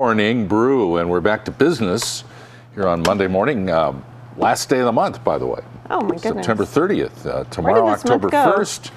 Morning, Brew, and we're back to business here on Monday morning. Last day of the month, by the way. Oh my goodness. September 30th. Tomorrow, October 1st.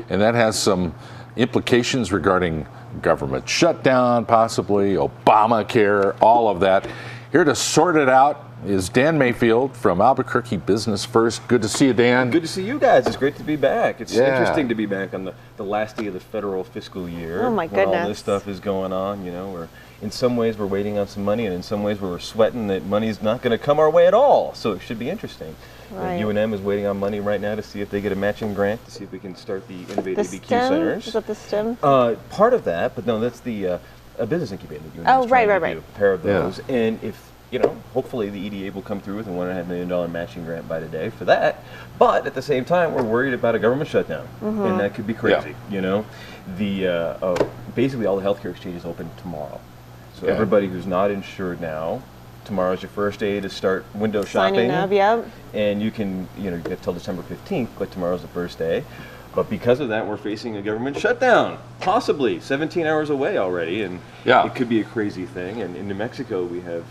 And that has some implications regarding government shutdown, possibly, Obamacare, all of that. Here to sort it out is Dan Mayfield from Albuquerque Business First. Good to see you, Dan. Good to see you guys. It's great to be back. It's interesting to be back on the last day of the federal fiscal year. Oh my when goodness. all this stuff is going on. You know, in some ways we're waiting on some money, and in some ways we're sweating that money's not going to come our way at all. So it should be interesting. Right. UNM is waiting on money right now to see if they get a matching grant to see if we can start the Innovative ABQ STEM? centers. Is that the STEM? Part of that, but no, that's the a business incubator. UNM Oh, is trying right. to do a pair of those, and if hopefully the EDA will come through with a $1.5 million matching grant by today for that. But at the same time, we're worried about a government shutdown, and that could be crazy. You know, basically all the healthcare exchanges open tomorrow, so everybody who's not insured now, tomorrow's your first day to start window shopping. Signing up, yep. And you can, you get till December 15th, but tomorrow's the first day. But because of that, we're facing a government shutdown, possibly 17 hours away already, and it could be a crazy thing. And in New Mexico, we have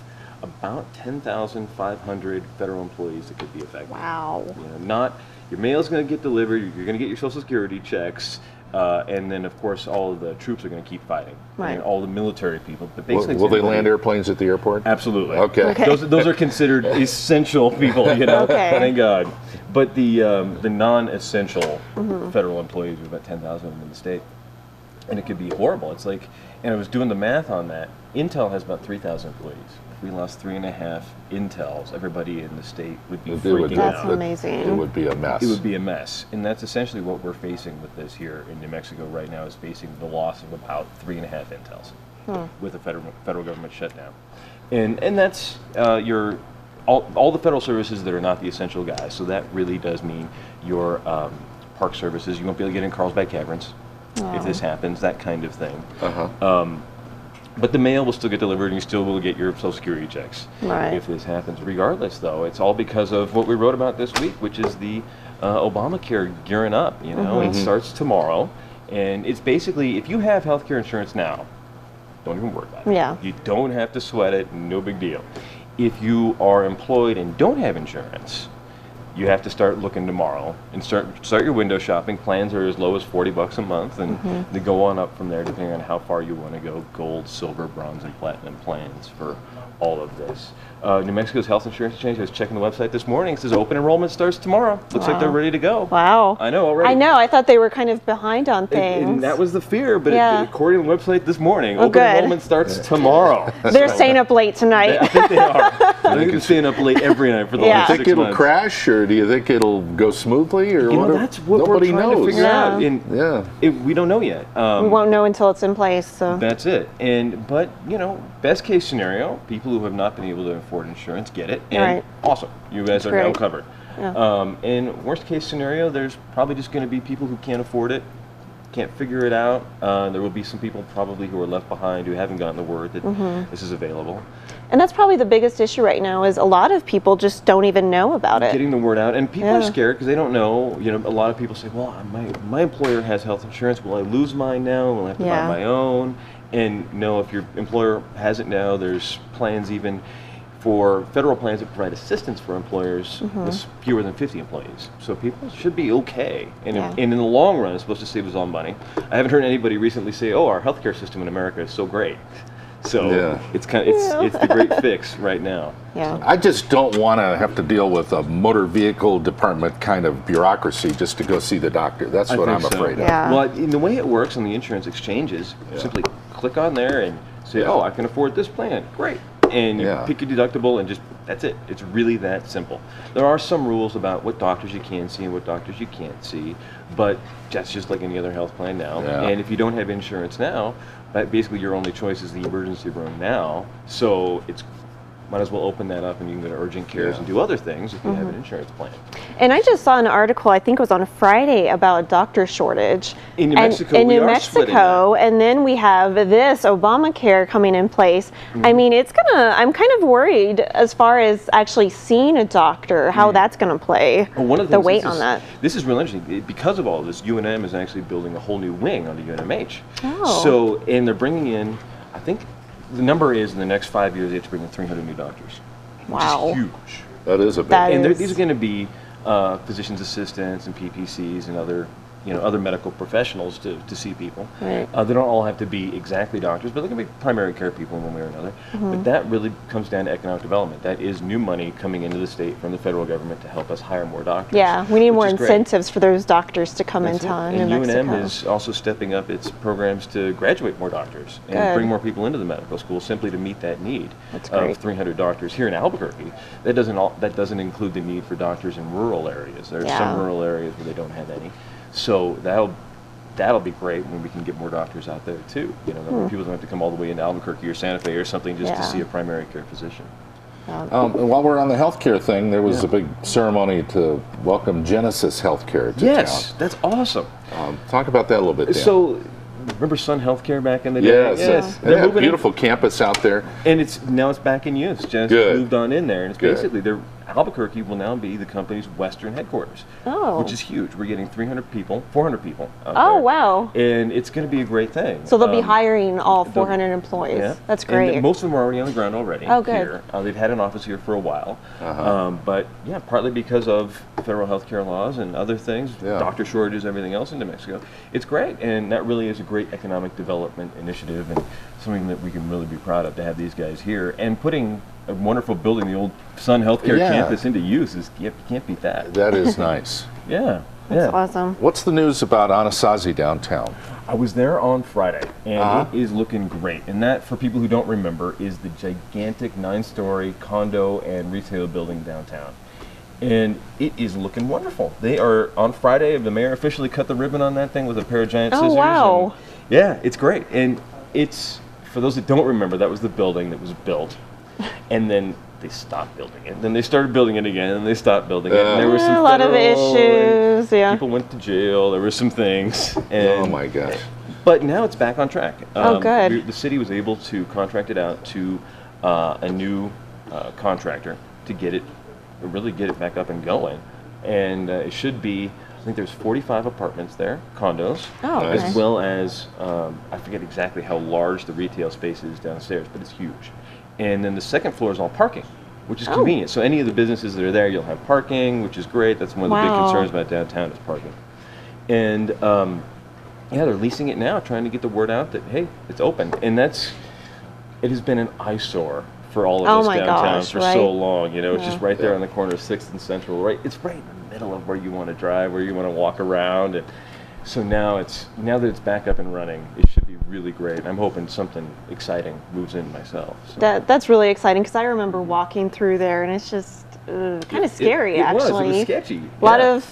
about 10,500 federal employees that could be affected. Wow. Not your mail's going to get delivered. You're going to get your Social Security checks, and then of course all of the troops are going to keep fighting. Right. And all the military people. But basically, Will they land airplanes at the airport? Absolutely. Okay. Those are considered essential people. Okay. Thank God. But the non-essential federal employees, we have about 10,000 of them in the state, and it could be horrible. It's like, and I was doing the math on that. Intel has about 3,000 employees. If we lost 3.5 Intels, everybody in the state would be freaking out. That's amazing. It would be a mess. It would be a mess, and that's essentially what we're facing with this here in New Mexico right now. Is facing the loss of about 3.5 Intels with a federal government shutdown, and that's all the federal services that are not the essential guys. So that really does mean your park services. You won't be able to get in Carlsbad Caverns if this happens. That kind of thing. But the mail will still get delivered, and you still will get your Social Security checks if this happens. Regardless, though, it's all because of what we wrote about this week, which is the Obamacare gearing up. It starts tomorrow, and it's basically, if you have health care insurance now, don't even worry about it. Yeah. You don't have to sweat it, no big deal. If you are employed and don't have insurance, you have to start looking tomorrow and start your window shopping. Plans are as low as $40 a month, and they go on up from there depending on how far you want to go. Gold, silver, bronze, and platinum plans for all of this. New Mexico's health insurance exchange, I was checking the website this morning. It says open enrollment starts tomorrow. Looks like they're ready to go. Wow. I know already. I know. I thought they were kind of behind on things. And that was the fear, but according to the website this morning, open good. enrollment starts tomorrow. They're staying up late tonight. I think they are. They've been staying up late every night for the last 6 months. Do you think it'll crash, or do you think it'll go smoothly, or what? That's what Nobody we're trying knows. to figure out. We don't know yet. We won't know until it's in place. So that's it. But best case scenario, people who have not been able to afford insurance get it, and awesome, you guys are now covered. Yeah. And worst case scenario, there's probably just going to be people who can't afford it, can't figure it out. There will be some people probably who are left behind who haven't gotten the word that this is available. And that's probably the biggest issue right now, is a lot of people just don't even know about it. Getting the word out, and people are scared because they don't know. A lot of people say, well, my employer has health insurance. Will I lose mine now? Will I have to buy my own? And no, if your employer has it now, there's plans even for federal plans that provide assistance for employers with fewer than 50 employees. So people should be okay. And, in the long run, it's supposed to save us all money. I haven't heard anybody recently say, oh, our healthcare system in America is so great. So it's the great fix right now. Yeah. I just don't want to have to deal with a motor vehicle department kind of bureaucracy just to go see the doctor. That's what I'm afraid of. Yeah. Well, in the way it works on the insurance exchanges, simply click on there and say, oh, I can afford this plan. Great. And you pick your deductible, and that's it. It's really that simple. There are some rules about what doctors you can see and what doctors you can't see, but that's just like any other health plan now. And if you don't have insurance now, basically your only choice is the emergency room now. So might as well open that up, and you can go to urgent cares and do other things if you have an insurance plan. And I just saw an article, I think it was on Friday, about a doctor shortage. In New Mexico, in New Mexico, and then we have this Obamacare coming in place. I mean, I'm kind of worried as far as actually seeing a doctor, how that's going to play, well, one of the weight on that. This is real interesting. Because of all of this, UNM is actually building a whole new wing under UNMH. Oh. So, and they're bringing in, I think, the number is in the next 5 years they have to bring in 300 new doctors. Wow. Which is huge. That is a big. And these are going to be physician's assistants and PPCs and other medical professionals to see people. Right. They don't all have to be exactly doctors, but they can be primary care people in one way or another. But that really comes down to economic development. That is new money coming into the state from the federal government to help us hire more doctors. Yeah, we need more which is great. incentives for those doctors to come That's into it. New And Mexico. UNM is also stepping up its programs to graduate more doctors and Good. bring more people into the medical school simply to meet that need That's great. of 300 doctors here in Albuquerque. That doesn't include the need for doctors in rural areas. There are Yeah. some rural areas where they don't have any. So that'll be great when we can get more doctors out there too. People don't have to come all the way into Albuquerque or Santa Fe or something just to Yeah. see a primary care physician. And while we're on the healthcare thing, there was a big ceremony to welcome Genesis Healthcare to Yes, town. that's awesome. Talk about that a little bit, Dan. So, remember Sun Healthcare back in the day? Yes. They're They have a moving beautiful campus out there. And now it's back in use. Genesis Good. moved on in there, and it's Good. basically Albuquerque will now be the company's western headquarters, which is huge. We're getting 400 people out Oh, there. wow. And it's going to be a great thing. So they'll be hiring all 400 employees. Yeah. That's And great. most of them are already on the ground already. Oh, good. Here. They've had an office here for a while. But yeah, partly because of federal health care laws and other things, doctor shortages, everything else in New Mexico. It's great. And that really is a great economic development initiative and something that we can really be proud of to have these guys here. And putting a wonderful building, the old Sun Healthcare campus, into use you can't beat that. That is nice. Yeah. That's awesome. What's the news about Anasazi downtown? I was there on Friday, and it is looking great. And that, for people who don't remember, is the gigantic 9-story condo and retail building downtown. And it is looking wonderful. They are, on Friday, the mayor officially cut the ribbon on that thing with a pair of giant scissors. Wow. And yeah, it's great. And it's, for those that don't remember, that was the building that was built. And then they stopped building it. Then they started building it again, and they stopped building it. And there were some a lot of federal, issues. Yeah. People went to jail. There were some things. And, Oh my gosh. but now it's back on track. Good. The city was able to contract it out to a new contractor to get it back up and going. And it should be, I think there's 45 apartments there, condos, Oh, Nice. okay. as well as, I forget exactly how large the retail space is downstairs, but it's huge. And then the second floor is all parking, which is convenient. So any of the businesses that are there, you'll have parking, which is great. That's one of the big Wow. concerns about downtown is parking. And they're leasing it now, trying to get the word out that, hey, it's open. And it has been an eyesore for all of us my downtown gosh, for right? so long. It's just right there on the corner of 6th and Central. It's right in the middle of where you want to drive, where you want to walk around. And so now that it's back up and running, it should be really great. I'm hoping something exciting moves in myself. So. That's really exciting because I remember walking through there and it's just kind of scary, actually. It was sketchy. A lot of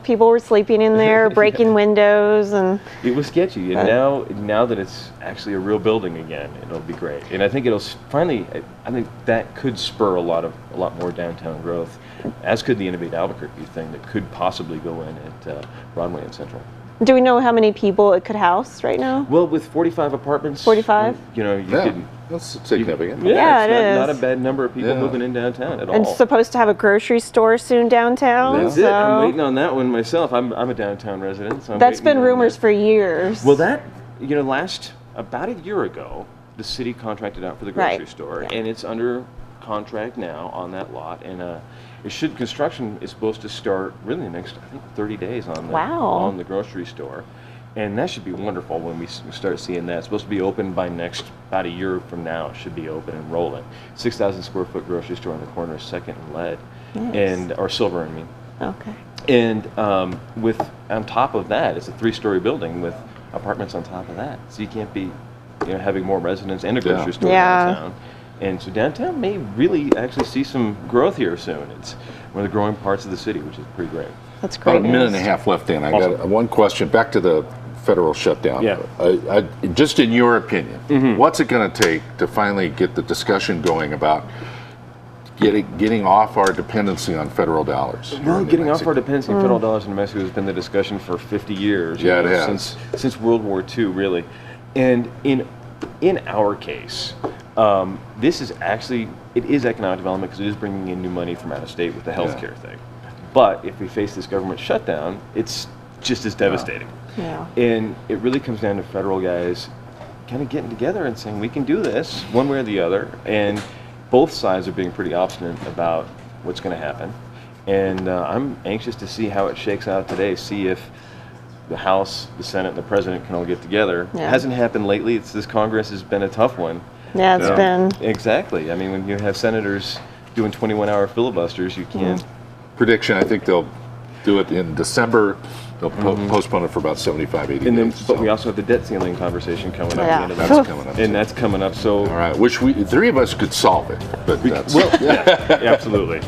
people were sleeping in there, breaking windows, and it was sketchy. And now that it's actually a real building again, it'll be great. And I think it'll finally. I think that could spur a lot more downtown growth, as could the Innovate Albuquerque thing that could possibly go in at Broadway and Central. do we know how many people it could house right now? Well, with 45 apartments, 45? you could. That's significant. Yeah, it's it not is. a bad number of people moving in downtown at all. And supposed to have a grocery store soon downtown. That's it. I'm waiting on that one myself. I'm a downtown resident, so That's been rumors for years. Well, about a year ago, the city contracted out for the grocery store, and it's under contract now on that lot. And construction is supposed to start really in the next, I think, 30 days on the grocery store. And that should be wonderful when we start seeing that. It's supposed to be open by about a year from now. It should be open and rolling. 6,000 square foot grocery store on the corner of 2nd and Lead, or Silver, I mean. Okay. And on top of that, it's a 3-story building with apartments on top of that. So you can't be, having more residents and a grocery store downtown. And so downtown may really actually see some growth here soon. It's one of the growing parts of the city, which is pretty great. That's great. About a minute and a half left, Dan. I got one question. Back to the federal shutdown. Yeah. Just in your opinion, what's it going to take to finally get the discussion going about getting off our dependency on federal dollars? Well, getting off our dependency on federal dollars in New Mexico has been the discussion for 50 years. Yeah, it has. Since World War II, really. And in our case, this is actually, it is economic development because it is bringing in new money from out of state with the healthcare thing. But if we face this government shutdown, it's just as devastating. Yeah. And it really comes down to federal guys kind of getting together and saying we can do this one way or the other, and both sides are being pretty obstinate about what's going to happen. And I'm anxious to see how it shakes out today, see if the House, the Senate, and the President can all get together. Yeah. It hasn't happened lately. This Congress has been a tough one. Yeah, it's been. Exactly. I mean, when you have senators doing 21-hour filibusters, you can't. Prediction, I think they'll do it in December. They'll postpone it for about 75, 80 And then, days. but we also have the debt ceiling conversation coming up. Yeah. At the end of That's the coming up. And that's coming up. So, all right, which three of us could solve it, but that's. yeah, absolutely.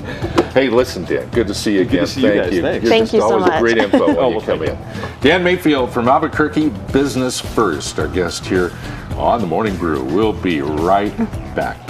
Hey, listen, Dan, good to see you again. to see you Thank guys. you. Thanks. You're Thank just you so always a much. great info when you well, come thank in. Dan Mayfield from Albuquerque, Business First, our guest here on the Morning Brew. We'll be right back.